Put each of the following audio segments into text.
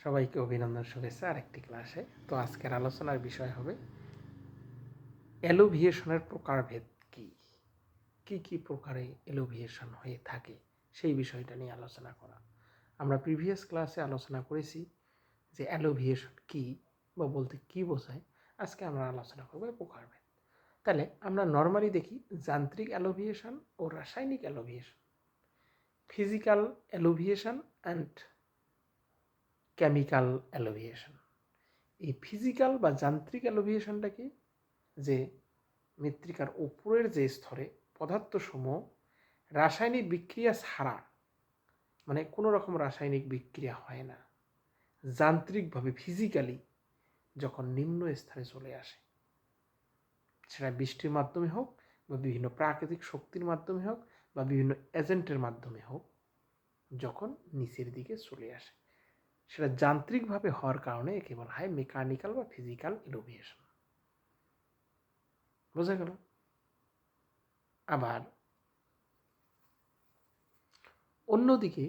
সবাইকে অভিনন্দন, শুভেচ্ছা আরেকটি ক্লাসে। তো আজকের আলোচনার বিষয় হবে এলোভিয়েশনের প্রকারভেদ কী কী কী প্রকারে এলোভিয়েশন হয়ে থাকে সেই বিষয়টা নিয়ে আলোচনা করা। আমরা প্রিভিয়াস ক্লাসে আলোচনা করেছি যে এলোভিয়েশন কী বা বলতে কী বোঝায়। আজকে আমরা আলোচনা করব প্রকারভেদ। তাহলে আমরা নর্মালি দেখি যান্ত্রিক এলোভিয়েশন ও রাসায়নিক এলোভিয়েশন, ফিজিক্যাল এলোভিয়েশন অ্যান্ড কেমিক্যাল এলোভিয়েশন। এই ফিজিক্যাল বা যান্ত্রিক এলোভিয়েশনটা কি? যে মৃত্তিকার উপরের যে স্তরে পদার্থসমূহ রাসায়নিক বিক্রিয়া ছাড়া, মানে কোনো রকম রাসায়নিক বিক্রিয়া হয় না, যান্ত্রিকভাবে ফিজিক্যালি যখন নিম্ন স্তরে চলে আসে, সেটা বৃষ্টির মাধ্যমে হোক বা বিভিন্ন প্রাকৃতিক শক্তির মাধ্যমে হোক বা বিভিন্ন এজেন্টের মাধ্যমে হোক, যখন নিচের দিকে চলে আসে, সেটা যান্ত্রিকভাবে হওয়ার কারণে একে বলা হয় মেকানিক্যাল বা ফিজিক্যাল এলোভিয়েশন। বোঝা গেল? আবার অন্যদিকে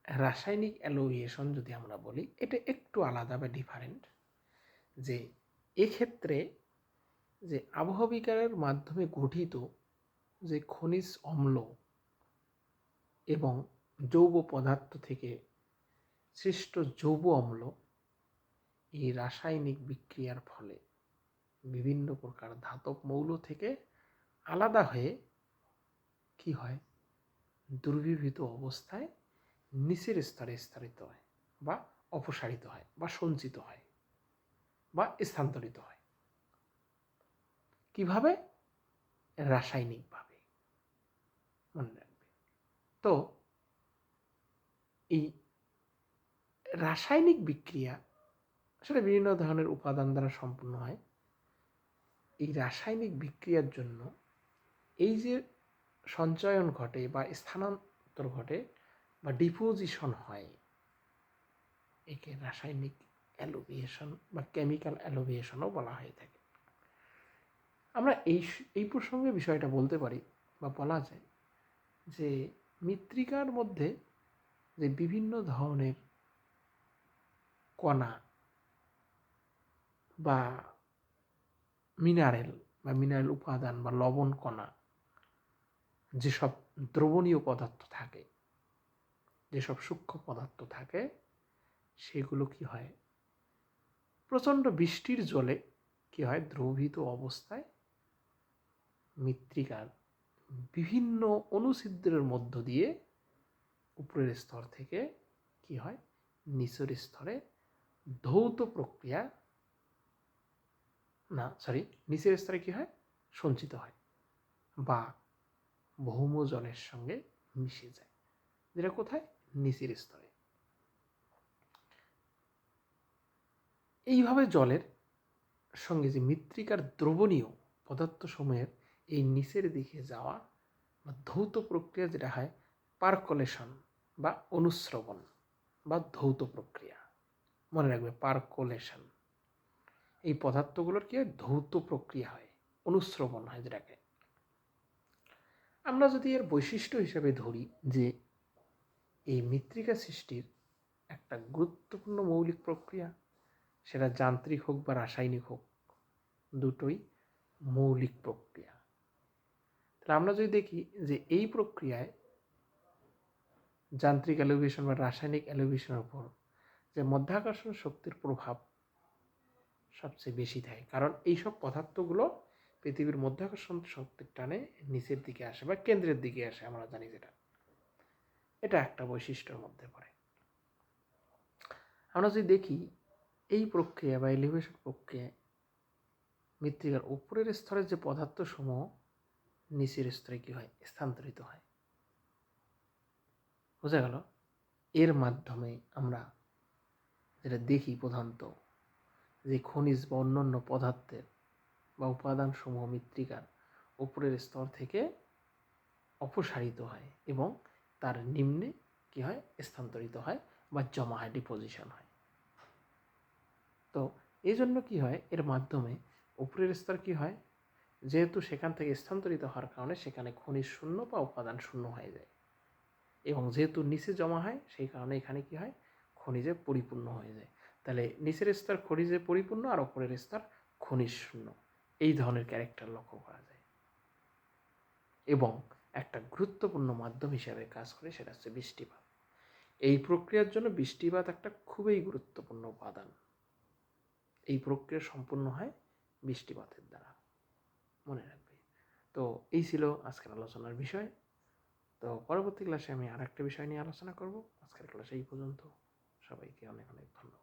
রাসায়নিক এলোভিয়েশন যদি আমরা বলি, এটা একটু আলাদা বা ডিফারেন্ট। যে এক্ষেত্রে যে আবহবিকারের মাধ্যমে গঠিত যে খনিজ অম্ল এবং জৈব পদার্থ থেকে সৃষ্ট জৈব অম্ল, এই রাসায়নিক বিক্রিয়ার ফলে বিভিন্ন প্রকার ধাতব মৌল থেকে আলাদা হয়ে কি হয়, দ্রবীভূত অবস্থায় নিচের স্তরে স্তরিত হয় বা অপসারিত হয় বা সঞ্চিত হয় বা স্থানান্তরিত হয়। কিভাবে? রাসায়নিকভাবে, মনে রাখবে। তো এই রাসায়নিক বিক্রিয়া আসলে বিভিন্ন ধরনের উপাদান দ্বারা সম্পন্ন হয়। এই রাসায়নিক বিক্রিয়ার জন্য এই যে সঞ্চয়ন ঘটে বা স্থানান্তর ঘটে বা ডিপোজিশন হয়, একে রাসায়নিক এলোভিয়েশন বা কেমিক্যাল এলোভিয়েশনও বলা হয়ে থাকে। আমরা এই প্রসঙ্গে বিষয়টা বলতে পারি বা বলা যায় যে মৃত্তিকার মধ্যে যে বিভিন্ন ধরনের কণা বা মিনারেল উপাদান বা লবণ কণা, যেসব দ্রবণীয় পদার্থ থাকে, যেসব সূক্ষ্ম পদার্থ থাকে, সেগুলো কি হয়, প্রচণ্ড বৃষ্টির জলে কি হয়, দ্রবীভূত অবস্থায় মৃত্তিকার বিভিন্ন অনুছিদ্রের মধ্য দিয়ে উপরের স্তর থেকে কি হয়, নিচের স্তরে ধৌত প্রক্রিয়া নিচের স্তরে কি হয়, সঞ্চিত হয় বা ভৌম জলের সঙ্গে মিশে যায়, যেটা কোথায়, নিচের স্তরে। এইভাবে জলের সঙ্গে যে মৃত্তিকার দ্রবণীয় পদার্থসমূহের এই নিচের দিকে যাওয়া বা ধৌত প্রক্রিয়া, যেটা হয় পার্কোলেশন বা অনুস্রবণ বা ধৌত প্রক্রিয়া। মনে রাখবে, পার্কোলেশন, এই পদার্থগুলোর কি হয়, ধৌত প্রক্রিয়া হয়, অনুস্রবণ হয় যেটাকে। আমরা যদি এর বৈশিষ্ট্য হিসেবে ধরি যে এই মৃত্তিকা সৃষ্টির একটা গুরুত্বপূর্ণ মৌলিক প্রক্রিয়া, সেটা যান্ত্রিক হোক বা রাসায়নিক হোক, দুটোই মৌলিক প্রক্রিয়া। তাহলে আমরা যদি দেখি যে এই প্রক্রিয়ায় যান্ত্রিক এলোভিয়েশন বা রাসায়নিক এলোভিয়েশনের উপর যে মধ্যাকর্ষণ শক্তির প্রভাব সবচেয়ে বেশি থাকে, কারণ এইসব পদার্থগুলো পৃথিবীর মধ্যাকর্ষণ শক্তির টানে নিচের দিকে আসে বা কেন্দ্রের দিকে আসে, আমরা জানি যেটা, এটা একটা বৈশিষ্ট্যের মধ্যে পড়ে। আমরা যদি দেখি এই প্রক্রিয়া বা এলিভেশন প্রক্রিয়ায় মৃত্তিকার উপরের স্তরের যে পদার্থসমূহ নিচের স্তরে কি হয়, স্থানান্তরিত হয়। বোঝা গেল? এর মাধ্যমে আমরা যেটা দেখি প্রধানত, যে খনিজ বা অন্যান্য পদার্থের বা উপাদানসমূহ মৃত্তিকার উপরের স্তর থেকে অপসারিত হয় এবং তার নিম্নে কি হয়, স্থানান্তরিত হয় বা জমা হয়, ডিপোজিশন হয়। তো এই জন্য কি হয়, এর মাধ্যমে উপরের স্তর কি হয়, যেহেতু সেখান থেকে স্থানান্তরিত হওয়ার কারণে সেখানে খনিজ শূন্য বা উপাদান শূন্য হয়ে যায়, এবং যেহেতু নিচে জমা হয় সেই কারণে এখানে কি হয়, খনিজে পরিপূর্ণ হয়ে যায়। তাহলে নিচের স্তর খনিজে পরিপূর্ণ আর ওপরের স্তর খনিজ শূন্য, এই ধরনের ক্যারেক্টার লক্ষ্য করা যায়। এবং একটা গুরুত্বপূর্ণ মাধ্যম হিসাবে কাজ করে, সেটা হচ্ছে বৃষ্টিপাত। এই প্রক্রিয়ার জন্য বৃষ্টিপাত একটা খুবই গুরুত্বপূর্ণ উপাদান। এই প্রক্রিয়া সম্পূর্ণ হয় বৃষ্টিপাতের দ্বারা, মনে রাখবে। তো এই ছিল আজকের আলোচনার বিষয়। তো পরবর্তী ক্লাসে আমি আর একটা বিষয় নিয়ে আলোচনা করব। আজকের ক্লাসে এই পর্যন্ত। সবাইকে অনেক অনেক ধন্যবাদ।